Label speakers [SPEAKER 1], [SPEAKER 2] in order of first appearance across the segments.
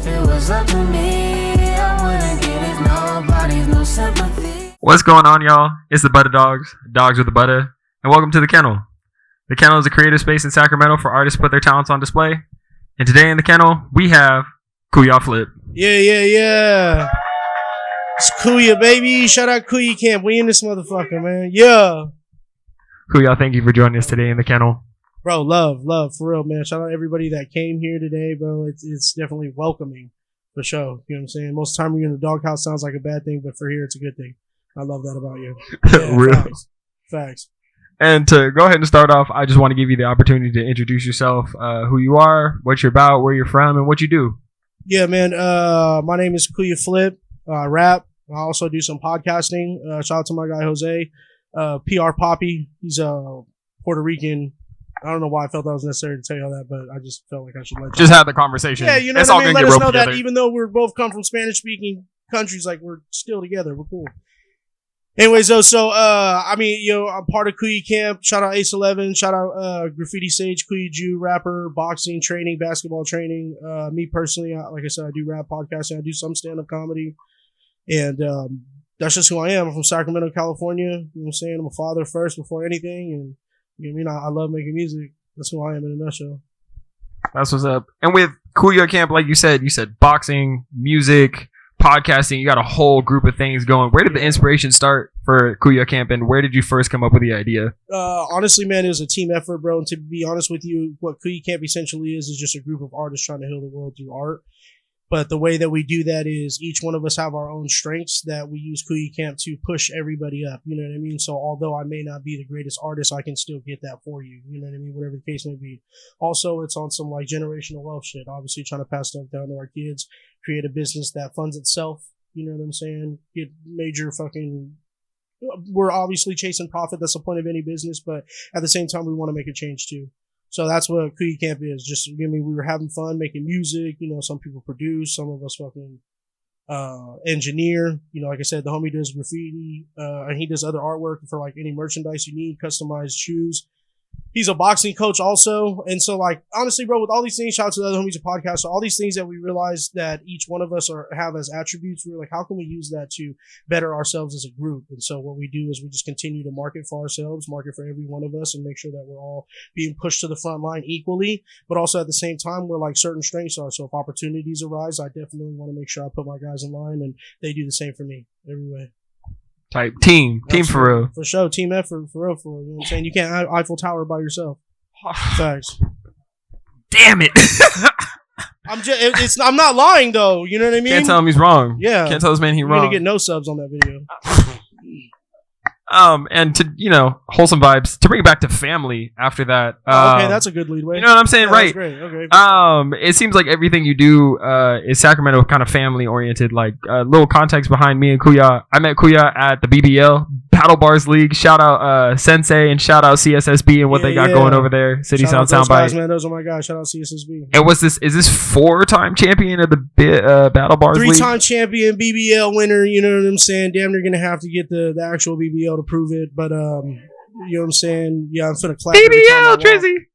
[SPEAKER 1] If it was up to me, I wouldn't get it. Nobody's no sympathy.
[SPEAKER 2] What's going on, y'all? It's the buttadawgz, dogs with the butter, and welcome to the Kennel. The Kennel is a creative space in Sacramento for artists to put their talents on display. And today in the Kennel, we have Kuya Flip.
[SPEAKER 3] Yeah. It's Kuya, baby. Shout out Kuya Camp. We in this motherfucker, man. Yeah.
[SPEAKER 2] Kuya, thank you for joining us today in the Kennel.
[SPEAKER 3] Bro, love, for real, man. Shout out everybody that came here today, bro. It's definitely welcoming for sure. You know what I'm saying? Most of the time when you're in the doghouse sounds like a bad thing, but for here it's a good thing. I love that about you. Yeah,
[SPEAKER 2] Real.
[SPEAKER 3] Facts.
[SPEAKER 2] And to go ahead and start off, I just want to give you the opportunity to introduce yourself, who you are, what you're about, where you're from, and what you do.
[SPEAKER 3] Yeah, man. My name is Kuya Flip. I rap. I also do some podcasting. Shout out to my guy Jose, PR Poppy. He's a Puerto Rican. I don't know why I felt that was necessary to tell you all that, but I just felt like I should let you
[SPEAKER 2] just have the conversation.
[SPEAKER 3] Yeah, you know
[SPEAKER 2] it's
[SPEAKER 3] what I mean? Let us know
[SPEAKER 2] together.
[SPEAKER 3] that even though we're both come from Spanish-speaking countries, like we're still together. We're cool. Anyways, though, so I'm part of Kuya Camp. Shout out Ace 11. Shout out Graffiti Sage, Kuya Jew, rapper, boxing training, basketball training. Me personally, like I said, I do rap, podcasting. I do some stand-up comedy, and that's just who I am. I'm from Sacramento, California. You know what I'm saying? I'm a father first before anything, and you know what I mean? I love making music. That's who I am in a nutshell.
[SPEAKER 2] That's what's up. And with Kuya Camp, like you said boxing, music, podcasting, you got a whole group of things going. Where did the inspiration start for Kuya Camp, and where did you first come up with the idea?
[SPEAKER 3] Honestly, man, it was a team effort, bro. And to be honest with you, what Kuya Camp essentially is just a group of artists trying to heal the world through art. But the way that we do that is each one of us have our own strengths that we use Kuya Camp to push everybody up. You know what I mean? So although I may not be the greatest artist, I can still get that for you. You know what I mean? Whatever the case may be. Also, it's on some like generational wealth shit. Obviously trying to pass stuff down to our kids, create a business that funds itself. You know what I'm saying? Get major fucking... We're obviously chasing profit. That's the point of any business. But at the same time, we want to make a change too. So that's what Kuya Camp is. Just, you know, we were having fun making music. You know, some people produce, some of us fucking engineer. You know, like I said, the homie does graffiti, and he does other artwork for like any merchandise you need, customized shoes. He's a boxing coach also. And so like, honestly, bro, with all these things, shout out to the other homies of podcast. So all these things that we realize that each one of us have as attributes, we're like, how can we use that to better ourselves as a group? And so what we do is we just continue to market for ourselves, market for every one of us, and make sure that we're all being pushed to the front line equally. But also at the same time, where like certain strengths are. So if opportunities arise, I definitely want to make sure I put my guys in line, and they do the same for me every way.
[SPEAKER 2] Type team for real.
[SPEAKER 3] For sure, team effort, for real. You know what I'm saying? You can't Eiffel Tower by yourself. Facts.
[SPEAKER 2] Damn it.
[SPEAKER 3] I'm not lying though. You know what I mean?
[SPEAKER 2] Can't tell him he's wrong.
[SPEAKER 3] Yeah.
[SPEAKER 2] Can't tell this man he's wrong.
[SPEAKER 3] You're gonna get no subs on that video.
[SPEAKER 2] And to, you know, wholesome vibes, to bring it back to family after that.
[SPEAKER 3] Okay, that's a good lead way.
[SPEAKER 2] You know what I'm saying?
[SPEAKER 3] Yeah,
[SPEAKER 2] right.
[SPEAKER 3] That's great. Okay.
[SPEAKER 2] It seems like everything you do is Sacramento kind of family oriented. Like little context behind me and Kuya. I met Kuya at the BBL Paddle Bars League. Shout out Sensei and shout out CSSB and what they got going over there. City
[SPEAKER 3] shout
[SPEAKER 2] Sound
[SPEAKER 3] Soundbite.
[SPEAKER 2] Man,
[SPEAKER 3] those are my guys. Shout out CSSB.
[SPEAKER 2] And is this 4-time champion of the Battle Bars League?
[SPEAKER 3] 3-time champion, BBL winner. You know what I'm saying? Damn, they're gonna have to get the actual BBL to prove it. But you know what I'm saying? Yeah, I'm finna clap.
[SPEAKER 2] BBL, Trizzy.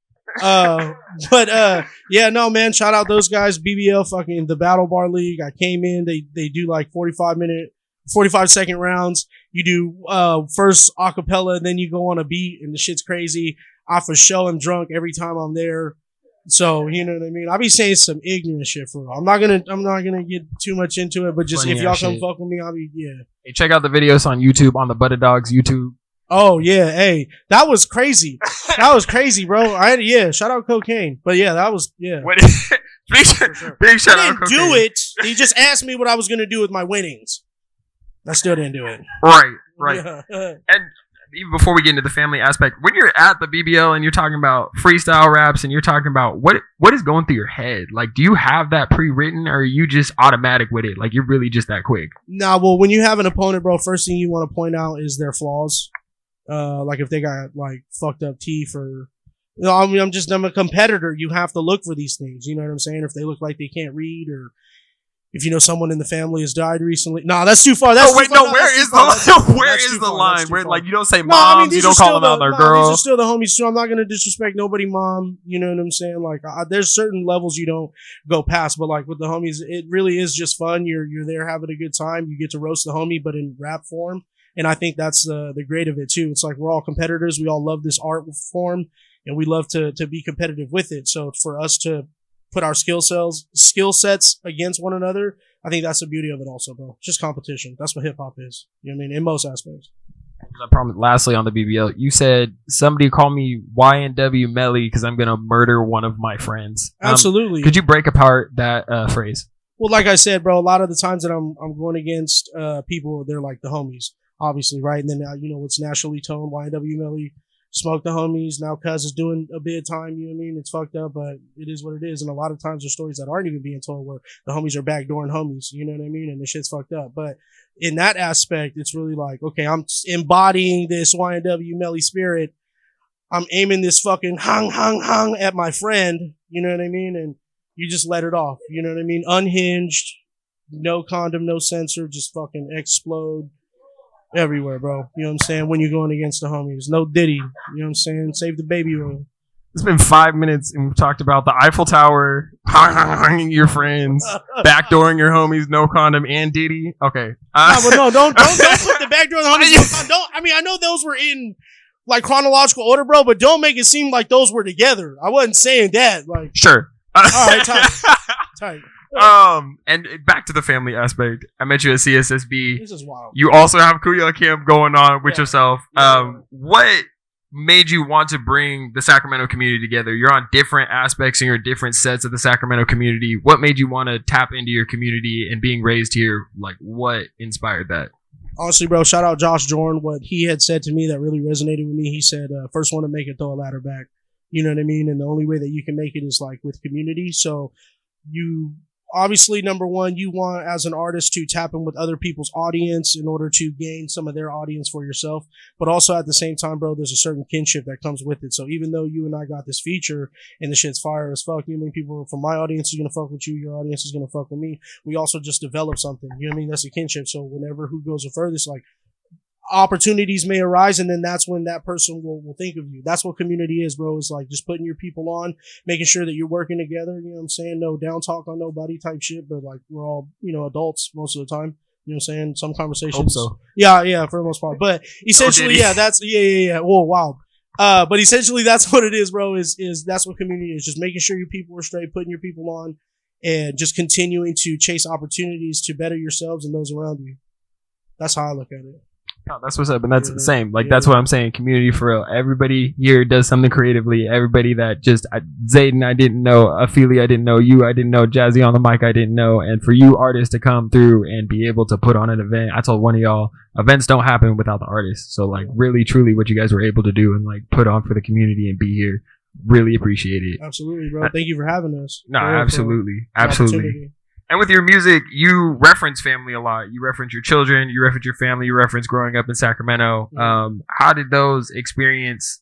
[SPEAKER 3] Yeah, no, man. Shout out those guys. BBL, fucking the Battle Bar League. I came in. They do like 45-second rounds. You do first acapella, then you go on a beat, and the shit's crazy. I for sure am drunk every time I'm there. So you know what I mean. I be saying some ignorant shit for real. I'm not gonna get too much into it, but just if y'all come fuck with me, I'll be
[SPEAKER 2] Hey, check out the videos on YouTube on the buttadawgz YouTube.
[SPEAKER 3] Oh yeah, hey, that was crazy. That was crazy, bro. Shout out cocaine. But yeah, that was
[SPEAKER 2] Big shout out.
[SPEAKER 3] I didn't do it. He just asked me what I was gonna do with my winnings. I still didn't do it.
[SPEAKER 2] Right.
[SPEAKER 3] Yeah.
[SPEAKER 2] And even before we get into the family aspect, when you're at the BBL and you're talking about freestyle raps and you're talking about what is going through your head, like, do you have that pre-written or are you just automatic with it? Like, you're really just that quick?
[SPEAKER 3] Nah, well, when you have an opponent, bro, first thing you want to point out is their flaws. Like if they got like fucked up teeth or, you know, I mean, I'm a competitor. You have to look for these things. You know what I'm saying? If they look like they can't read or, if you know someone in the family has died recently. Nah, that's too far. That's
[SPEAKER 2] Oh wait,
[SPEAKER 3] too far.
[SPEAKER 2] no. Where is the line? Where like you don't say moms,
[SPEAKER 3] I mean,
[SPEAKER 2] you don't call them out their girl.
[SPEAKER 3] These are still the homies too. I'm not gonna disrespect nobody, mom. You know what I'm saying? Like, there's certain levels you don't go past, but like with the homies, it really is just fun. You're there having a good time. You get to roast the homie, but in rap form, and I think that's the great of it too. It's like we're all competitors. We all love this art form, and we love to be competitive with it. So for us to put our skill sets against one another, I think that's the beauty of it also, bro. It's just competition. That's what hip hop is. You know what I mean? In most aspects.
[SPEAKER 2] I promise. Lastly, on the BBL, you said somebody call me YNW Melly because I'm gonna murder one of my friends.
[SPEAKER 3] Absolutely.
[SPEAKER 2] Could you break apart that phrase?
[SPEAKER 3] Well, like I said, bro, a lot of the times that I'm going against people, they're like the homies, obviously, right? And then it's naturally toned YNW Melly. Smoke the homies. Now Cuz is doing a bit of time, you know what I mean? It's fucked up, but it is what it is. And a lot of times there's stories that aren't even being told where the homies are backdooring homies, you know what I mean? And the shit's fucked up. But in that aspect, it's really like, okay, I'm embodying this YNW Melly spirit. I'm aiming this fucking hung at my friend, you know what I mean? And you just let it off, you know what I mean? Unhinged, no condom, no censor, just fucking explode. Everywhere, bro. You know what I'm saying? When you're going against the homies. No Diddy. You know what I'm saying? Save the baby oil.
[SPEAKER 2] It's been 5 minutes and we've talked about the Eiffel Tower, your friends, backdooring your homies, no condom, and Diddy. Okay.
[SPEAKER 3] But no, don't put the backdoor on the homies. I know those were in like chronological order, bro, but don't make it seem like those were together. I wasn't saying that. Like,
[SPEAKER 2] sure.
[SPEAKER 3] All right, tight.
[SPEAKER 2] And back to the family aspect. I met you at CSSB.
[SPEAKER 3] This is wild.
[SPEAKER 2] You also have Kuya Camp going on with yourself. What made you want to bring the Sacramento community together? You're on different aspects and you're different sets of the Sacramento community. What made you want to tap into your community and being raised here? Like, what inspired that?
[SPEAKER 3] Honestly, bro, shout out Josh Jordan. What he had said to me that really resonated with me. He said, first one to make it, throw a ladder back. You know what I mean? And the only way that you can make it is like with community. So you obviously, number one, you want as an artist to tap in with other people's audience in order to gain some of their audience for yourself. But also at the same time, bro, there's a certain kinship that comes with it. So even though you and I got this feature and the shit's fire as fuck, you know what I mean? People from my audience is going to fuck with you. Your audience is going to fuck with me. We also just develop something. You know what I mean? That's a kinship. So whenever who goes the furthest, like, opportunities may arise, and then that's when that person will think of you. That's what community is, bro. It's like just putting your people on, making sure that you're working together. You know what I'm saying? No down talk on nobody type shit, but like we're all, adults most of the time. You know what I'm saying? Some conversations.
[SPEAKER 2] Hope so.
[SPEAKER 3] Yeah, for the most part. But essentially, that's Whoa, wow. But essentially that's what it is, bro, is that's what community is. Just making sure your people are straight, putting your people on, and just continuing to chase opportunities to better yourselves and those around you. That's how I look at it.
[SPEAKER 2] No, that's what's up, and that's the same. Like that's what I'm saying. Community for real. Everybody here does something creatively. Everybody that just Zayden, I didn't know. Ophelia, I didn't know. You, I didn't know. Jazzy on the mic, I didn't know. And for you artists to come through and be able to put on an event, I told one of y'all, events don't happen without the artists. So like, really, truly, what you guys were able to do and like put on for the community and be here, really appreciate it.
[SPEAKER 3] Absolutely, bro. Thank you for having us.
[SPEAKER 2] No, absolutely. And with your music, you reference family a lot. You reference your children, you reference your family, you reference growing up in Sacramento. How did those experiences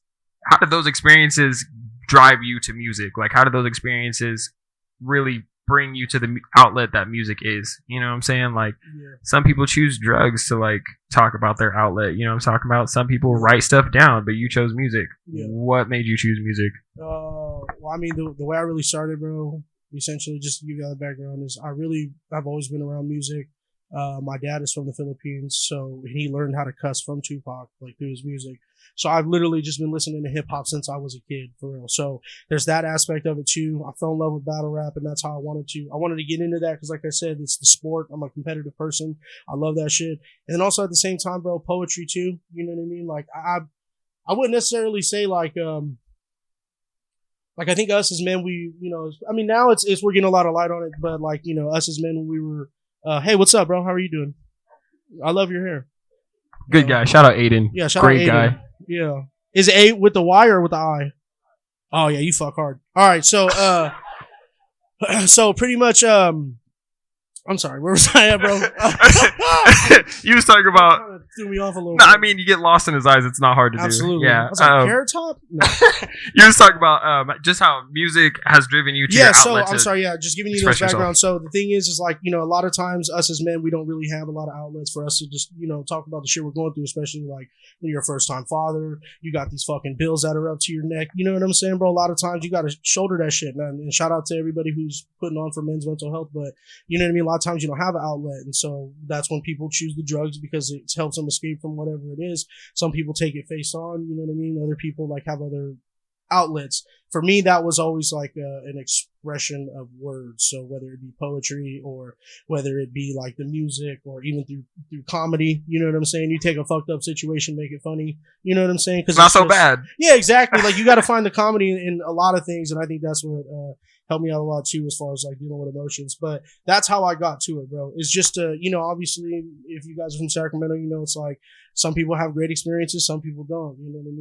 [SPEAKER 2] drive you to music? Like, how did those experiences really bring you to the outlet that music is? You know what I'm saying? Like, some people choose drugs to like talk about their outlet. You know what I'm talking about? Some people write stuff down, but you chose music. What made you choose music?
[SPEAKER 3] Well, I mean, the way I really started, bro, essentially, just to give you all the background, is I've always been around music. My dad is from the Philippines, so he learned how to cuss from Tupac, like through his music. So I've literally just been listening to hip hop since I was a kid, for real. So there's that aspect of it too. I fell in love with battle rap, and that's how I wanted to get into that, because like I said, it's the sport. I'm a competitive person. I love that shit. And then also at the same time, bro, poetry too. You know what I mean? Like I wouldn't necessarily say like I think us as men, now it's we're getting a lot of light on it, but like, us as men, when we were, hey, what's up, bro? How are you doing? I love your hair.
[SPEAKER 2] Good guy. Shout out Aiden.
[SPEAKER 3] Yeah, shout
[SPEAKER 2] Great
[SPEAKER 3] out Aiden.
[SPEAKER 2] guy.
[SPEAKER 3] Yeah. Is it A with the Y or with the I? Oh yeah, you fuck hard. All right, so so pretty much I'm sorry, where was I at, bro?
[SPEAKER 2] You was talking about.
[SPEAKER 3] Kinda threw me off a little.
[SPEAKER 2] No,
[SPEAKER 3] bit.
[SPEAKER 2] I mean, you get lost in his eyes. It's not hard to
[SPEAKER 3] Absolutely.
[SPEAKER 2] do. Yeah.
[SPEAKER 3] I was like, Carrot Top? No.
[SPEAKER 2] You was talking about just how music has driven you to your outlet.
[SPEAKER 3] I'm sorry, just giving you those background. So the thing is like, you know, a lot of times us as men, we don't really have a lot of outlets for us to just, you know, talk about the shit we're going through, especially like when you're a first time father, you got these fucking bills that are up to your neck. You know what I'm saying, bro? A lot of times you got to shoulder that shit, man. And shout out to everybody who's putting on for men's mental health. But you know what I mean? A lot of times you don't have an outlet. And so that's when people choose the drugs because it helps them escape from whatever it is. Some people take it face on, you know what I mean? Other people like have other outlets. For me, that was always like an expression of words. So whether it be poetry or whether it be like the music or even through comedy, you know what I'm saying? You take a fucked up situation, make it funny. You know what I'm saying? Cause
[SPEAKER 2] it's not so bad.
[SPEAKER 3] Yeah, exactly. Like you got to find the comedy in a lot of things. And I think that's what, helped me out a lot too, as far as like dealing with emotions. But that's how I got to it, bro. It's just, you know, obviously if you guys are from Sacramento, you know, it's like some people have great experiences, some people don't. You know what I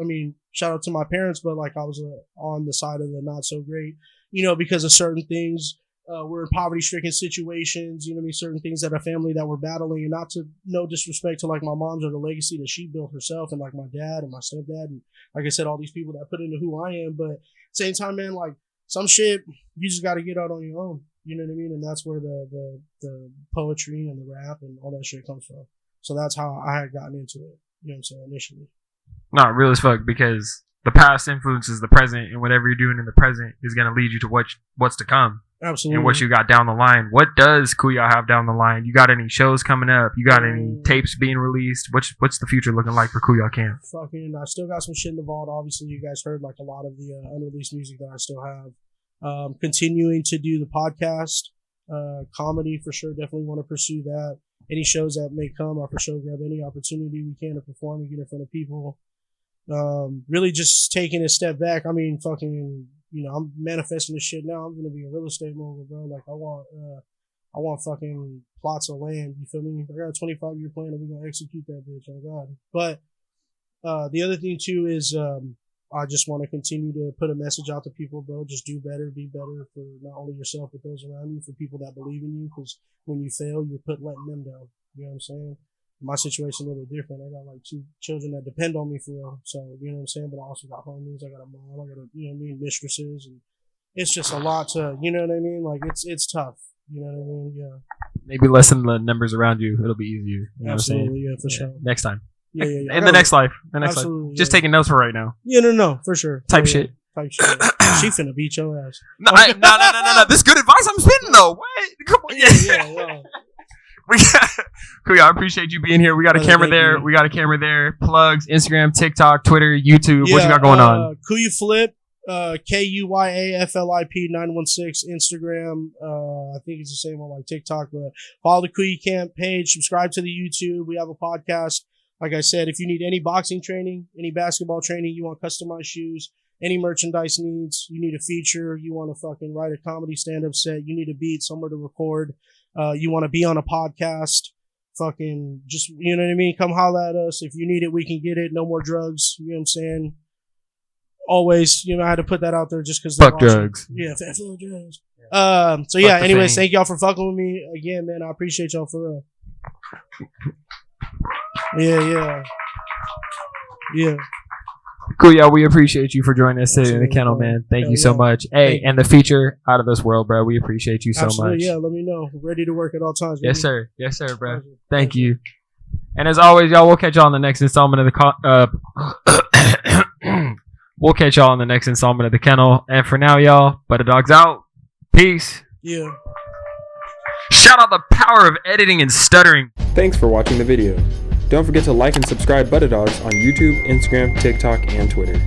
[SPEAKER 3] mean? Shout out to my parents, but like I was on the side of the not so great, you know, because of certain things. We're in poverty-stricken situations, you know what I mean? Certain things that a family that we're battling, and not to no disrespect to like my mom's or the legacy that she built herself, and like my dad and my stepdad, and like I said, all these people that put into who I am. But at the same time, man, like some shit you just got to get out on your own. You know what I mean? And that's where the poetry and the rap and all that shit comes from. So that's how I had gotten into it. You know what I'm saying? Initially.
[SPEAKER 2] Not real as fuck, because the past influences the present, and whatever you're doing in the present is going to lead you to what's to come.
[SPEAKER 3] Absolutely.
[SPEAKER 2] And what you got down the line. What does Kuya have down the line? You got any shows coming up? You got any tapes being released? What's the future looking like for Kuya Camp?
[SPEAKER 3] Fucking, I still got some shit in the vault. Obviously, you guys heard like a lot of the unreleased music that I still have. Continuing to do the podcast, comedy for sure. Definitely want to pursue that. Any shows that may come, I for sure grab any opportunity we can to perform and get in front of people. Really just taking a step back. I mean, fucking, you know, I'm manifesting this shit now. I'm gonna be a real estate mogul, bro. Like I want fucking plots of land. You feel me? I got a 25-year plan and we're gonna execute that bitch. Oh God. But the other thing too is I just want to continue to put a message out to people, bro. Just do better, be better for not only yourself but those around you, for people that believe in you. Because when you fail, you're letting them down. You know what I'm saying? My situation a little bit different. I got like 2 children that depend on me for real. So, you know what I'm saying? But I also got homies. I got a mom. I got you know what I mean, mistresses. And it's just a lot to, you know what I mean? Like, it's tough. You know what I mean? Yeah.
[SPEAKER 2] Maybe lessen the numbers around you. It'll be easier. You know
[SPEAKER 3] Absolutely, yeah, for sure.
[SPEAKER 2] Next time.
[SPEAKER 3] Yeah.
[SPEAKER 2] In the next life. Just taking notes for right now.
[SPEAKER 3] Yeah, no, for sure.
[SPEAKER 2] Type shit.
[SPEAKER 3] Type shit. She finna beat your ass.
[SPEAKER 2] No. This is good advice I'm spitting though. What? Come on.
[SPEAKER 3] Yeah.
[SPEAKER 2] Kuya, I appreciate you being here. We got a camera there. We got a camera there. Plugs, Instagram, TikTok, Twitter, YouTube. What you got going on?
[SPEAKER 3] Kuya Flip, KUYAFLIP 916 Instagram. I think it's the same on like TikTok, but follow the Kuya Camp page. Subscribe to the YouTube. We have a podcast. Like I said, if you need any boxing training, any basketball training, you want customized shoes, any merchandise needs, you need a feature, you want to fucking write a comedy stand-up set, you need a beat, somewhere to record, you want to be on a podcast, fucking just, you know what I mean? Come holla at us. If you need it, we can get it. No more drugs. You know what I'm saying? Always, you know, I had to put that out there just because.
[SPEAKER 2] Fuck drugs.
[SPEAKER 3] Yeah, fuck drugs. So yeah, anyways, thank y'all for fucking with me again, man. I appreciate y'all for real. Yeah.
[SPEAKER 2] Kuya, we appreciate you for joining us today in the kennel, man. Thank you so much. Hey, and the feature out of this world, bro. We appreciate you so much.
[SPEAKER 3] Yeah, let me know. Ready to work at all times.
[SPEAKER 2] Yes, sir, bro. Thank you. And as always, y'all, we'll catch y'all on the next installment of the we'll catch y'all on the next installment of the kennel. And for now, y'all, buttadawgz out. Peace.
[SPEAKER 3] Yeah.
[SPEAKER 2] Shout out the power of editing and stuttering.
[SPEAKER 4] Thanks for watching the video. Don't forget to like and subscribe buttadawgz on YouTube, Instagram, TikTok, and Twitter.